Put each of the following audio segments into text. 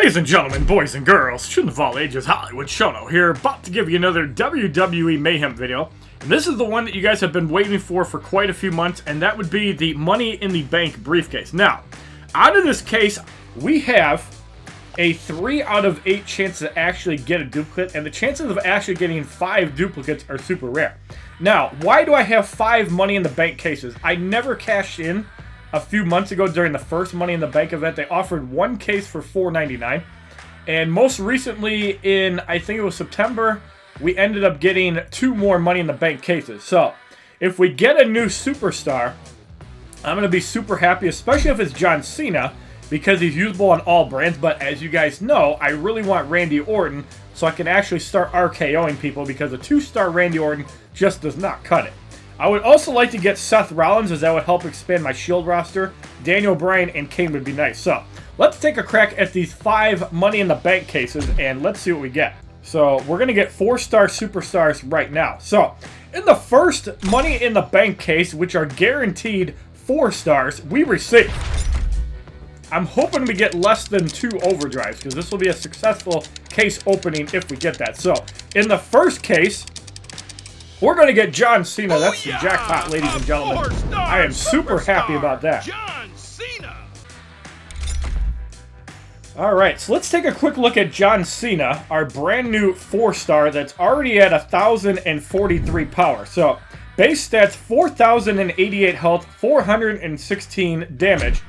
Ladies and gentlemen, boys and girls, children of all ages, HollywoodShono here, about to give you another WWE Mayhem video. And this is the one that you guys have been waiting for quite a few months, and that would be the Money in the Bank briefcase. Now, out of this case, we have a 3 out of 8 chance to actually get a duplicate, and the chances of actually getting 5 duplicates are super rare. Now, why do I have 5 Money in the Bank cases? I never cashed in. A few months ago during the first Money in the Bank event, they offered 1 case for $4.99. And most recently in, I think it was September, we ended up getting 2 more Money in the Bank cases. So, if we get a new superstar, I'm going to be super happy, especially if it's John Cena, because he's usable on all brands. But as you guys know, I really want Randy Orton, so I can actually start RKOing people, because a 2-star Randy Orton just does not cut it. I would also like to get Seth Rollins, as that would help expand my Shield roster. Daniel Bryan and Cain would be nice. So, let's take a crack at these 5 Money in the Bank cases, and let's see what we get. So, we're going to get 4-star superstars right now. So, in the first Money in the Bank case, which are guaranteed 4 stars, we receive. I'm hoping we get less than 2 overdrives, because this will be a successful case opening if we get that. So, in the first case, we're going to get John Cena. That's the jackpot, ladies and gentlemen. I am super happy about that. John Cena. Alright, so let's take a quick look at John Cena, our brand new 4-star that's already at 1,043 power. So, base stats, 4,088 health, 416 damage.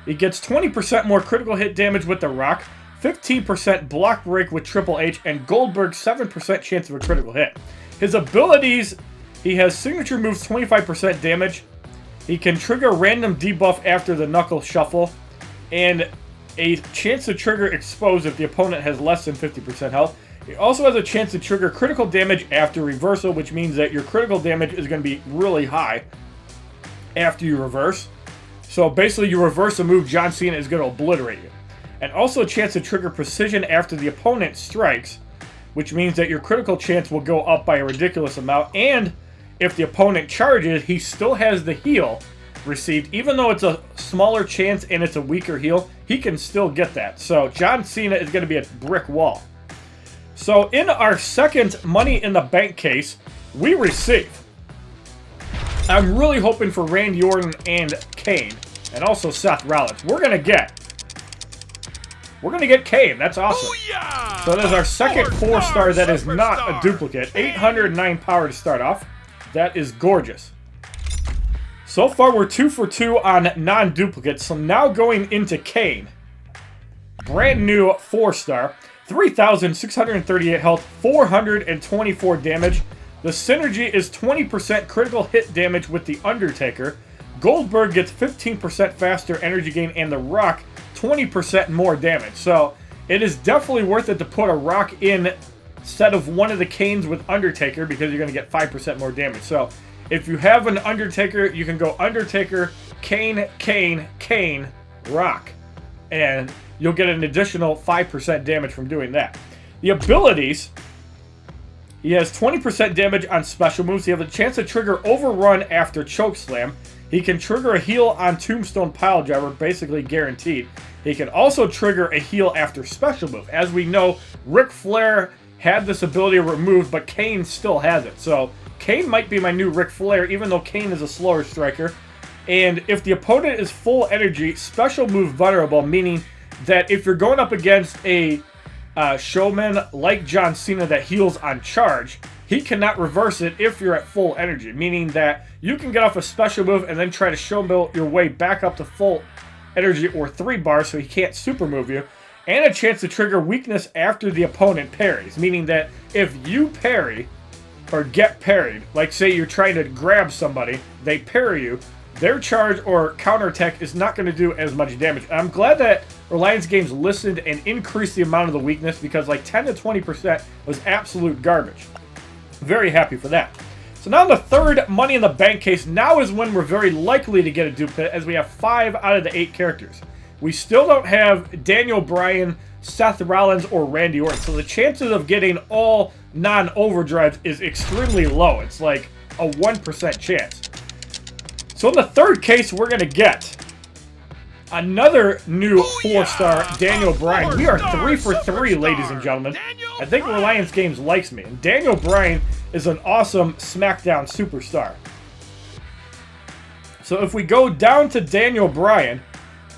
He gets 20% more critical hit damage with The Rock, 15% block break with Triple H, and Goldberg 7% chance of a critical hit. His abilities, he has signature moves 25% damage. He can trigger random debuff after the knuckle shuffle. And a chance to trigger expose if the opponent has less than 50% health. He also has a chance to trigger critical damage after reversal, which means that your critical damage is going to be really high after you reverse. So basically you reverse a move, John Cena is going to obliterate you. And also a chance to trigger precision after the opponent strikes, which means that your critical chance will go up by a ridiculous amount. And if the opponent charges, he still has the heal received. Even though it's a smaller chance and it's a weaker heal, he can still get that. So John Cena is going to be a brick wall. So in our second Money in the Bank case, we receive. I'm really hoping for Randy Orton and Cain, and also Seth Rollins. We're going to get Cain. That's awesome. Booyah! So that is our second 4-star that is not a duplicate. 809 power to start off. That is gorgeous. So far, we're 2 for 2 on non-duplicates. So now going into Cain. Brand new 4-star. 3,638 health, 424 damage. The synergy is 20% critical hit damage with The Undertaker. Goldberg gets 15% faster energy gain, and The Rock 20% more damage. So it is definitely worth it to put a Rock in instead of one of the Cains with Undertaker, because you're going to get 5% more damage. So if you have an Undertaker, you can go Undertaker, Cain, Cain, Cain, Rock, and you'll get an additional 5% damage from doing that. The abilities, he has 20% damage on special moves. He has a chance to trigger Overrun after Chokeslam. He can trigger a heal on Tombstone Piledriver, basically guaranteed. He can also trigger a heal after special move. As we know, Ric Flair had this ability removed, but Cain still has it. So Cain might be my new Ric Flair, even though Cain is a slower striker. And if the opponent is full energy, special move vulnerable, meaning that if you're going up against a showman like John Cena that heals on charge, he cannot reverse it if you're at full energy, meaning that you can get off a special move and then try to showman your way back up to full energy or 3 bars so he can't super move you, and a chance to trigger weakness after the opponent parries, meaning that if you parry or get parried, like say you're trying to grab somebody, they parry you, their charge or counterattack is not going to do as much damage. And I'm glad that Reliance Games listened and increased the amount of the weakness, because like 10 to 20% was absolute garbage. Very happy for that. So now in the third Money in the Bank case, now is when we're very likely to get a duplicate, as we have 5 out of the 8 characters. We still don't have Daniel Bryan, Seth Rollins, or Randy Orton, so the chances of getting all non-overdrives is extremely low. It's like a 1% chance. So in the third case, we're going to get Another new 4-star, Daniel Bryan. We are 3 for 3, ladies and gentlemen. I think Reliance Games likes me. And Daniel Bryan is an awesome SmackDown superstar. So if we go down to Daniel Bryan,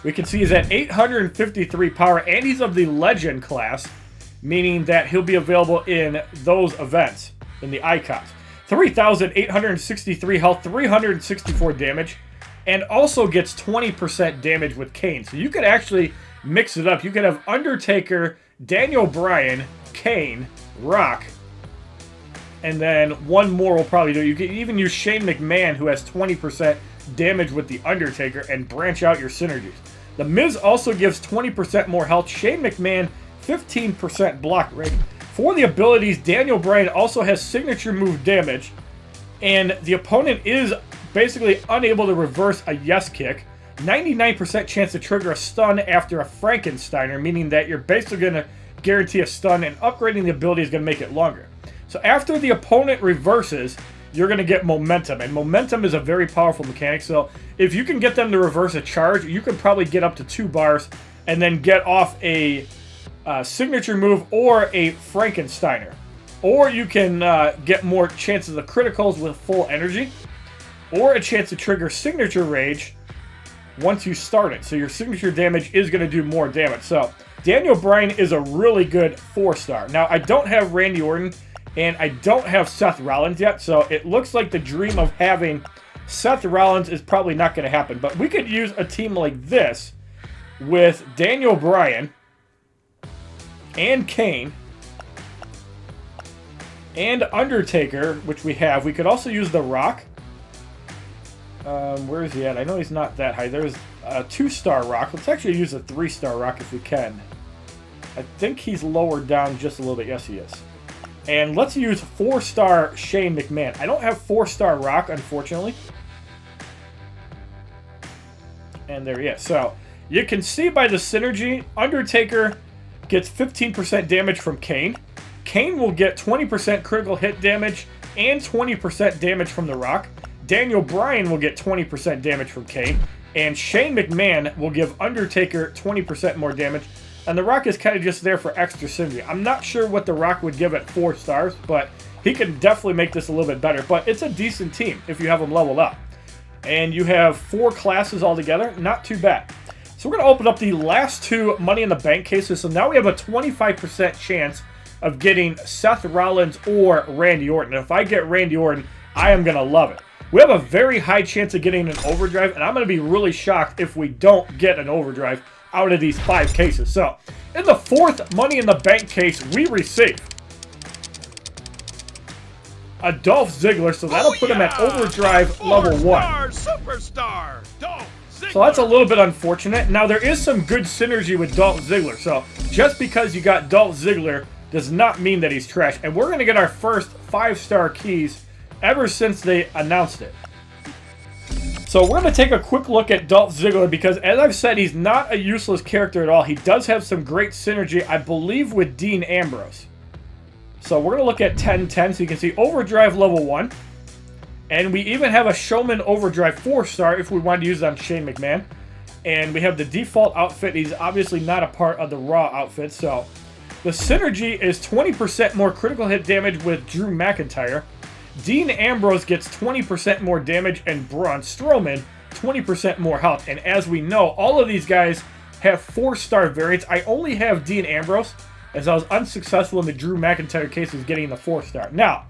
we can see he's at 853 power, and he's of the Legend class, meaning that he'll be available in those events, in the icons. 3,863 health, 364 damage, and also gets 20% damage with Cain. So you could actually mix it up. You could have Undertaker, Daniel Bryan, Cain, Rock, and then one more will probably do. You could even use Shane McMahon, who has 20% damage with the Undertaker, and branch out your synergies. The Miz also gives 20% more health. Shane McMahon, 15% block rate. For the abilities, Daniel Bryan also has signature move damage, and the opponent is basically unable to reverse a yes kick. 99% chance to trigger a stun after a Frankensteiner, meaning that you're basically going to guarantee a stun, and upgrading the ability is going to make it longer. So after the opponent reverses, you're going to get momentum, and momentum is a very powerful mechanic. So if you can get them to reverse a charge, you can probably get up to 2 bars and then get off a signature move or a Frankensteiner. Or you can get more chances of criticals with full energy, or a chance to trigger signature rage once you start it. So your signature damage is going to do more damage. So Daniel Bryan is a really good 4-star. Now, I don't have Randy Orton, and I don't have Seth Rollins yet, so it looks like the dream of having Seth Rollins is probably not going to happen. But we could use a team like this with Daniel Bryan and Cain and Undertaker, which we have. We could also use The Rock. Where is he at? I know he's not that high. There's a 2-star Rock. Let's actually use a 3-star Rock if we can. I think he's lowered down just a little bit. Yes, he is. And let's use 4-star Shane McMahon. I don't have 4-star Rock, unfortunately. And there he is. So you can see by the synergy, Undertaker gets 15% damage from Cain. Cain will get 20% critical hit damage and 20% damage from The Rock. Daniel Bryan will get 20% damage from Cain. And Shane McMahon will give Undertaker 20% more damage. And The Rock is kind of just there for extra synergy. I'm not sure what The Rock would give at 4 stars, but he can definitely make this a little bit better. But it's a decent team if you have them leveled up. And you have 4 classes altogether. Not too bad. So we're going to open up the last 2 Money in the Bank cases. So now we have a 25% chance of getting Seth Rollins or Randy Orton. If I get Randy Orton, I am going to love it. We have a very high chance of getting an Overdrive, and I'm going to be really shocked if we don't get an Overdrive out of these 5 cases. So, in the 4th Money in the Bank case, we receive a Dolph Ziggler, so that'll put him at Overdrive level 1. Superstar, Dolph Ziggler. So that's a little bit unfortunate. Now, there is some good synergy with Dolph Ziggler, so just because you got Dolph Ziggler does not mean that he's trash. And we're going to get our first 5-star keys ever since they announced it. So we're going to take a quick look at Dolph Ziggler because, as I've said, he's not a useless character at all. He does have some great synergy, I believe, with Dean Ambrose. So we're going to look at 10-10, so you can see Overdrive level 1. And we even have a Showman Overdrive 4-star if we wanted to use it on Shane McMahon. And we have the default outfit. He's obviously not a part of the Raw outfit, so the synergy is 20% more critical hit damage with Drew McIntyre. Dean Ambrose gets 20% more damage, and Braun Strowman 20% more health. And as we know, all of these guys have 4-star variants. I only have Dean Ambrose, as I was unsuccessful in the Drew McIntyre case of getting the 4-star. Now,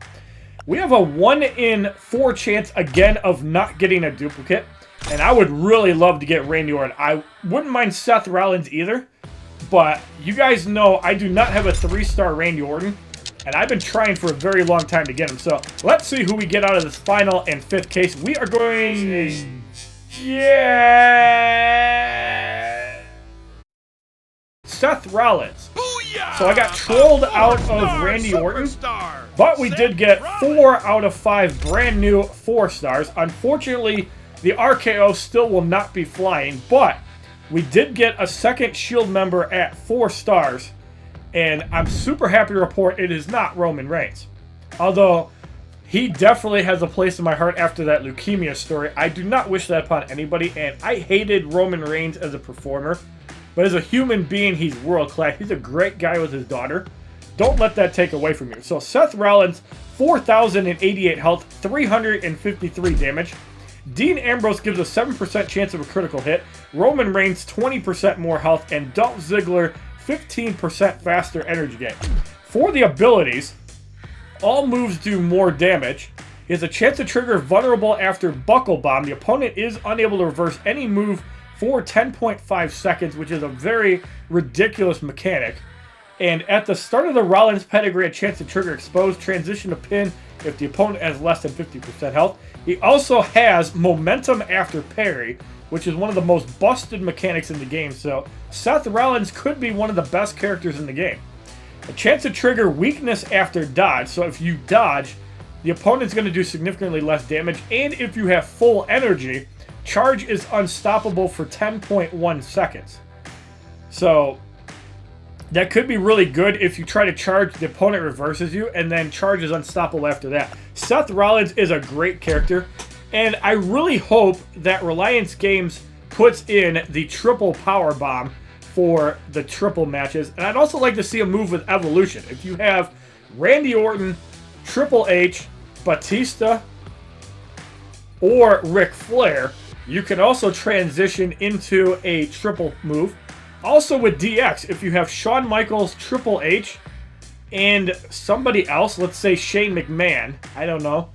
we have a 1 in 4 chance again of not getting a duplicate, and I would really love to get Randy Orton. I wouldn't mind Seth Rollins either, but you guys know I do not have a 3-star Randy Orton. And I've been trying for a very long time to get him. So let's see who we get out of this final and 5th case. We are going... Yeah! Seth Rollins. So I got trolled out of Randy Orton. But we did get 4 out of 5 brand new 4-stars. Unfortunately, the RKO still will not be flying. But we did get a second Shield member at 4 stars. And I'm super happy to report it is not Roman Reigns. Although, He definitely has a place in my heart after that leukemia story. I do not wish that upon anybody, and I hated Roman Reigns as a performer. But as a human being, he's world class. He's a great guy with his daughter. Don't let that take away from you. So Seth Rollins, 4,088 health, 353 damage. Dean Ambrose gives a 7% chance of a critical hit. Roman Reigns, 20% more health. And Dolph Ziggler, 15% faster energy gain. For the abilities, all moves do more damage. He has a chance to trigger vulnerable after buckle bomb. The opponent is unable to reverse any move for 10.5 seconds, which is a very ridiculous mechanic. And at the start of the Rollins pedigree, a chance to trigger exposed, transition to pin if the opponent has less than 50% health. He also has momentum after parry, which is one of the most busted mechanics in the game. So Seth Rollins could be one of the best characters in the game. A chance to trigger weakness after dodge. So if you dodge, the opponent's going to do significantly less damage. And if you have full energy, charge is unstoppable for 10.1 seconds. So that could be really good if you try to charge, the opponent reverses you, and then charge is unstoppable after that. Seth Rollins is a great character, and I really hope that Reliance Games puts in the triple power bomb for the triple matches. And I'd also like to see a move with Evolution. If you have Randy Orton, Triple H, Batista, or Ric Flair, you can also transition into a triple move. Also with DX, if you have Shawn Michaels, Triple H, and somebody else, let's say Shane McMahon, I don't know,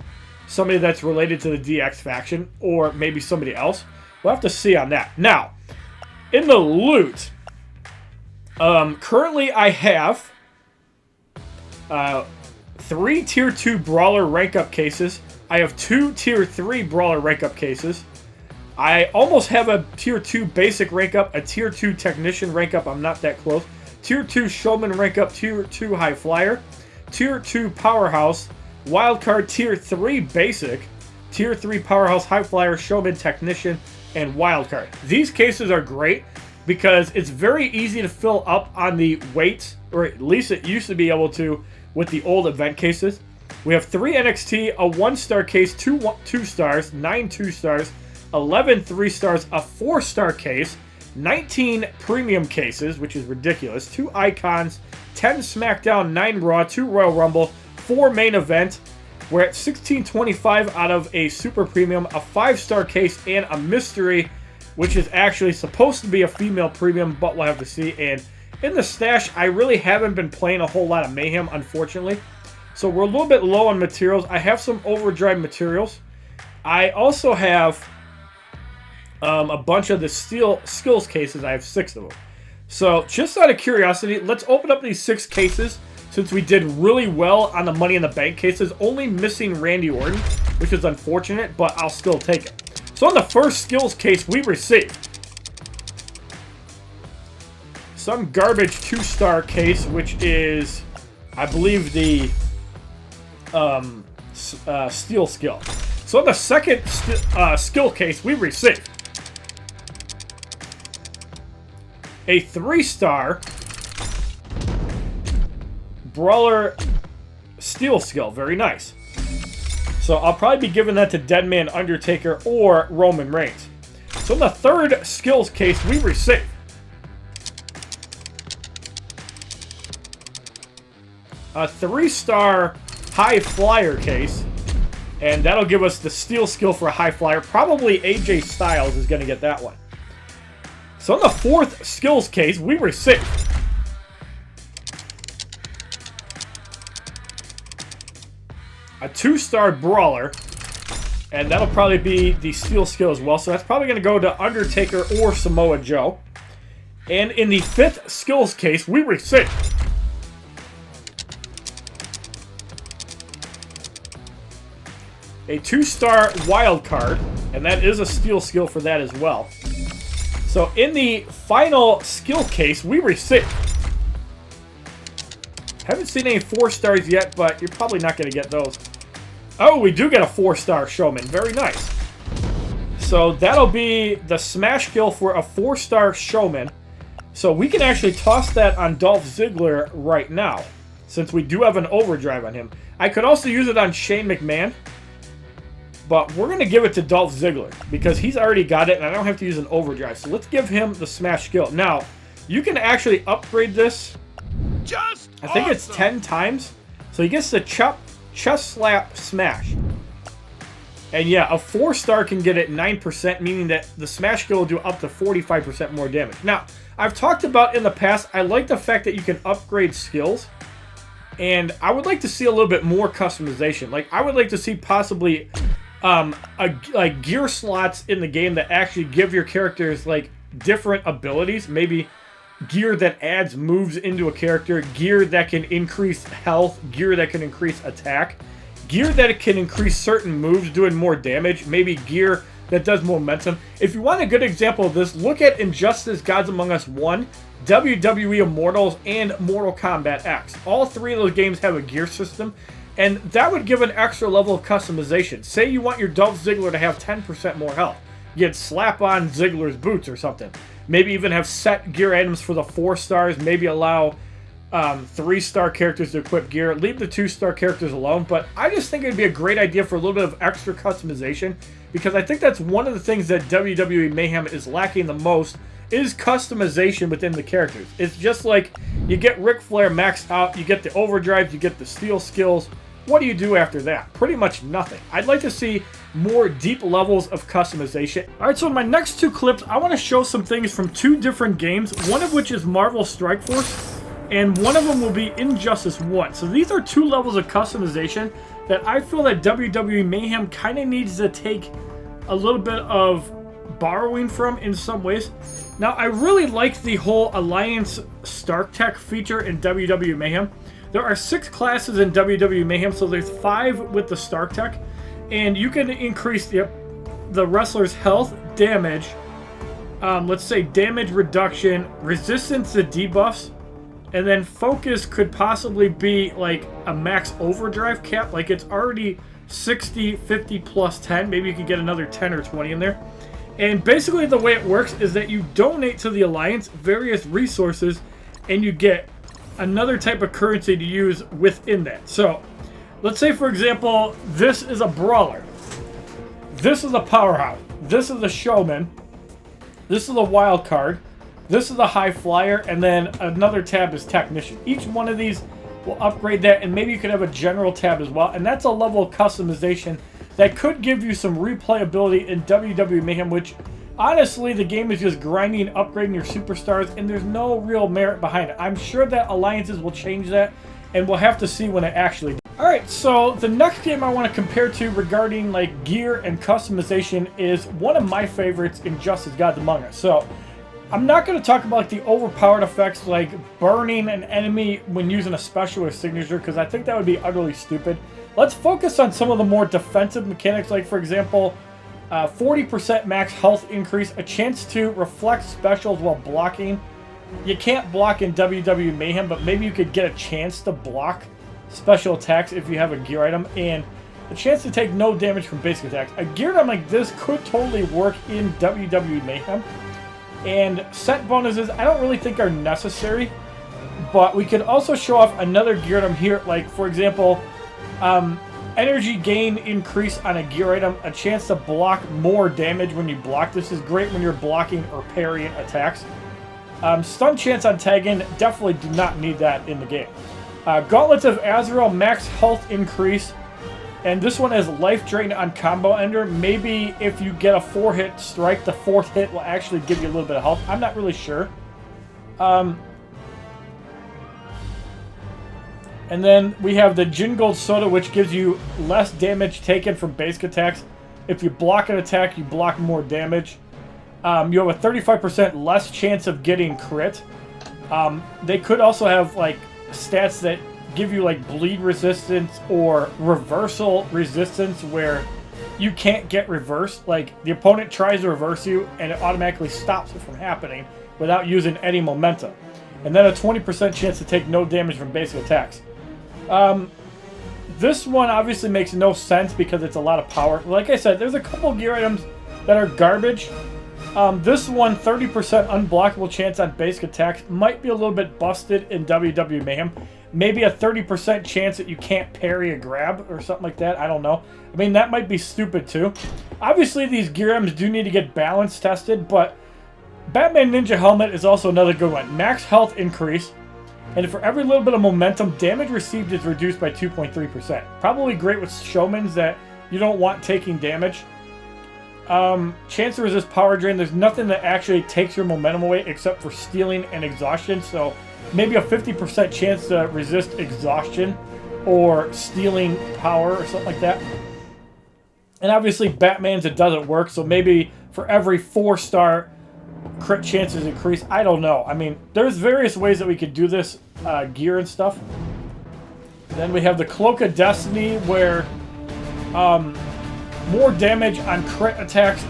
somebody that's related to the DX faction, or maybe somebody else, we'll have to see on that. Now, in the loot, currently I have 3 Tier 2 Brawler rank up cases. I have 2 Tier 3 Brawler rank up cases. I almost have a Tier 2 Basic rank up, a Tier 2 Technician rank up, I'm not that close. Tier 2 Showman rank up, Tier 2 High Flyer, Tier 2 Powerhouse, Wildcard Tier 3 Basic, Tier 3 Powerhouse, High Flyer, Showman, Technician, and Wildcard. These cases are great because it's very easy to fill up on the weights, or at least it used to be able to with the old event cases. We have 3 NXT, a 1-star case, 2 stars, 9 2 stars, 11 3 stars, a 4-star case, 19 premium cases, which is ridiculous, 2 icons, 10 SmackDown, 9 Raw, 2 Royal Rumble, 4 main event. We're at 1625 out of a super premium, a 5-star case, and a mystery, which is actually supposed to be a female premium, but we'll have to see. And in the stash, I really haven't been playing a whole lot of Mayhem, unfortunately. So we're a little bit low on materials. I have some Overdrive materials. I also have a bunch of the skills cases. I have 6 of them. So just out of curiosity, let's open up these 6 cases since we did really well on the Money in the Bank cases. Only missing Randy Orton, which is unfortunate, but I'll still take it. So on the first skills case, we received some garbage 2-star case, which is, I believe, the steel skill. So on the second skill case, we received a 3-star Brawler steel skill. Very nice. So I'll probably be giving that to Deadman, Undertaker, or Roman Reigns. So in the third skills case, we received a 3-star High Flyer case. And that'll give us the steel skill for a High Flyer. Probably AJ Styles is going to get that one. So in the fourth skills case, we received a 2-star Brawler. And that'll probably be the steel skill as well. So that's probably going to go to Undertaker or Samoa Joe. And in the 5th skills case, we received a 2-star wild card, and that is a steel skill for that as well. So in the final skill case, we received, haven't seen any 4-stars yet, but you're probably not going to get those. Oh, we do get a 4-star Showman. Very nice. So that'll be the smash skill for a 4-star Showman. So we can actually toss that on Dolph Ziggler right now. since we do have an overdrive on him. I could also use it on Shane McMahon, but we're going to give it to Dolph Ziggler because he's already got it and I don't have to use an overdrive. So let's give him the smash skill. Now, you can actually upgrade this. I think it's 10 times. So he gets the chest slap smash. And yeah, a 4-star can get it 9%, meaning that the smash skill will do up to 45% more damage. Now, I've talked about in the past, I like the fact that you can upgrade skills. And I would like to see a little bit more customization. Like, I would like to see possibly like gear slots in the game that actually give your characters like different abilities. Maybe gear that adds moves into a character, gear that can increase health, gear that can increase attack, gear that can increase certain moves doing more damage, maybe gear that does momentum. If you want a good example of this, look at Injustice Gods Among Us 1, WWE Immortals, and Mortal Kombat X. All three of those games have a gear system, and that would give an extra level of customization. Say you want your Dolph Ziggler to have 10% more health. You'd slap on Ziggler's boots or something. Maybe even have set gear items for the 4 stars. Maybe allow 3-star characters to equip gear. Leave the 2-star characters alone. But I just think it'd be a great idea for a little bit of extra customization, because I think that's one of the things that WWE Mayhem is lacking the most, is customization within the characters. It's just like you get Ric Flair maxed out, you get the overdrives, you get the steel skills. What do you do after that? Pretty much nothing. I'd like to see more deep levels of customization. Alright, so in my next 2 clips, I want to show some things from 2 different games, one of which is Marvel Strike Force, and one of them will be Injustice 1. So these are 2 levels of customization that I feel that WWE Mayhem kind of needs to take a little bit of borrowing from in some ways. Now, I really like the whole Alliance Stark Tech feature in WWE Mayhem. There are 6 classes in WWE Mayhem, so there's 5 with the Stark Tech, and you can increase the wrestler's health, damage, let's say damage reduction, resistance to debuffs, and then focus could possibly be like a max overdrive cap. Like, it's already 60, 50 plus 10. Maybe you could get another 10 or 20 in there. And basically the way it works is that you donate to the Alliance various resources and you get another type of currency to use within that. So let's say, for example, this is a brawler. This is a powerhouse. This is a showman. This is a wild card. This is a high flyer, and then another tab is technician. Each one of these will upgrade that, and maybe you could have a general tab as well. And that's a level of customization that could give you some replayability in WWE Mayhem, which honestly, the game is just grinding, upgrading your superstars, and there's no real merit behind it. I'm sure that Alliances will change that, and we'll have to see when it actually does. Alright, so the next game I want to compare to regarding like gear and customization is one of my favorites, Injustice Gods Among Us. So I'm not going to talk about like the overpowered effects like burning an enemy when using a special or signature, because I think that would be utterly stupid. Let's focus on some of the more defensive mechanics, like for example, 40% max health increase, a chance to reflect specials while blocking. You can't block in WWE Mayhem, but maybe you could get a chance to block special attacks if you have a gear item, and a chance to take no damage from basic attacks. A gear item like this could totally work in WWE Mayhem. And set bonuses, I don't really think are necessary, but we could also show off another gear item here, like for example, energy gain increase on a gear item, a chance to block more damage when you block. This is great when you're blocking or parrying attacks. Stun chance on tag-in, definitely do not need that in the game. Gauntlets of Azrael, max health increase, and this one has life drain on combo ender. Maybe if you get a 4-hit strike, the 4th hit will actually give you a little bit of health. I'm not really sure. And then we have the Gin Gold Soda, which gives you less damage taken from basic attacks. If you block an attack, you block more damage. You have a 35% less chance of getting crit. They could also have like stats that give you like bleed resistance or reversal resistance, where you can't get reversed. Like the opponent tries to reverse you and it automatically stops it from happening without using any momentum. And then a 20% chance to take no damage from basic attacks. This one obviously makes no sense because it's a lot of power. Like I said, there's a couple gear items that are garbage. This one, 30% unblockable chance on basic attacks, might be a little bit busted in WWE Mayhem. maybe a 30% chance that you can't parry a grab or something like that. I don't know. I mean, that might be stupid too. Obviously, these gear items do need to get balance tested, but Batman Ninja Helmet is also another good one. Max health increase, and for every little bit of momentum, damage received is reduced by 2.3%. Probably great with showmans that you don't want taking damage. Chance to resist power drain. There's nothing that actually takes your momentum away except for stealing and exhaustion. So maybe a 50% chance to resist exhaustion or stealing power or something like that. And obviously Batman's, it doesn't work. So maybe for every 4-star crit chances increase. I don't know. I mean, there's various ways that we could do this gear and stuff. Then we have the Cloak of Destiny where more damage on crit attacks,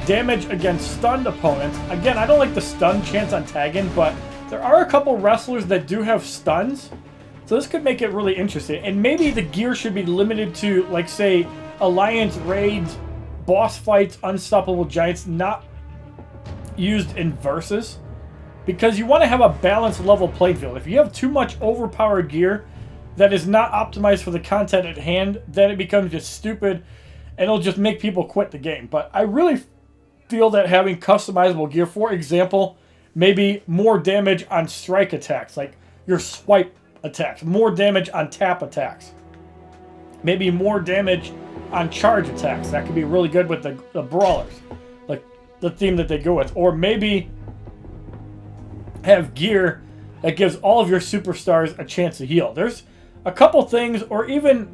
damage against stunned opponents. Again, I don't like the stun chance on tagging, but there are a couple wrestlers that do have stuns. So this could make it really interesting. And maybe the gear should be limited to, like, say, Alliance raids, boss fights, Unstoppable Giants, not used in versus. Because you want to have a balanced level playing field. If you have too much overpowered gear that is not optimized for the content at hand, then it becomes just stupid. And it'll just make people quit the game. But I really feel that having customizable gear, for example, maybe more damage on strike attacks, like your swipe attacks, more damage on tap attacks, maybe more damage on charge attacks. That could be really good with the brawlers, like the theme that they go with. Or maybe have gear that gives all of your superstars a chance to heal. There's a couple things, or even,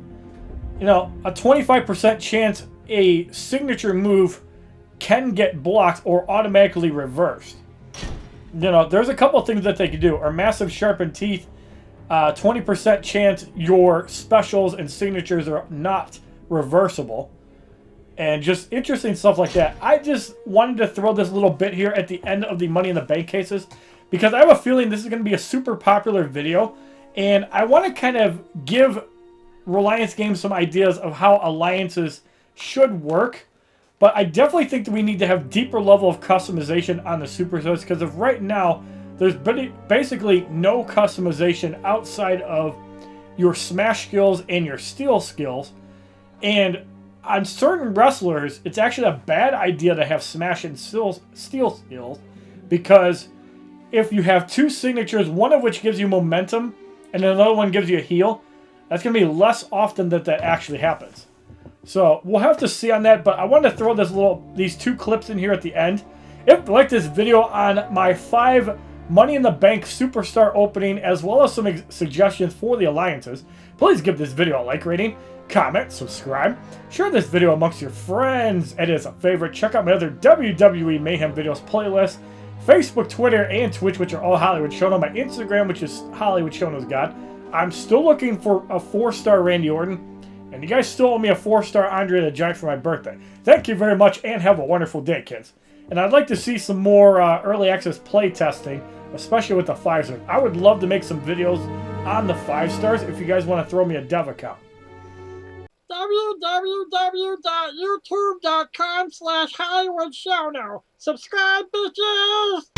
you know, a 25% chance a signature move can get blocked or automatically reversed. You know, there's a couple things that they could do. Or massive sharpened teeth, 20% chance your specials and signatures are not reversible. And just interesting stuff like that. I just wanted to throw this little bit here at the end of the Money in the Bank cases, because I have a feeling this is going to be a super popular video. And I want to kind of give Reliance Games some ideas of how alliances should work, but I definitely think that we need to have deeper level of customization on the superstars, because of right now there's basically no customization outside of your smash skills and your steal skills. And on certain wrestlers, it's actually a bad idea to have smash and steal skills, because if you have two signatures, one of which gives you momentum and another one gives you a heal, that's going to be less often that actually happens. So we'll have to see on that, but I wanted to throw these two clips in here at the end. If you like this video on my 5 Money in the Bank Superstar opening, as well as some suggestions for the alliances, please give this video a like rating, comment, subscribe, share this video amongst your friends. It is a favorite. Check out my other WWE Mayhem videos playlist, Facebook, Twitter, and Twitch, which are all HollywoodShono. My Instagram, which is HollywoodShono's God. I'm still looking for a 4-star Randy Orton. And you guys still owe me a 4-star Andre the Giant for my birthday. Thank you very much, and have a wonderful day, kids. And I'd like to see some more early access play testing, especially with the 5-stars. I would love to make some videos on the 5-stars if you guys want to throw me a dev account. www.youtube.com/HollywoodShono. Subscribe, bitches!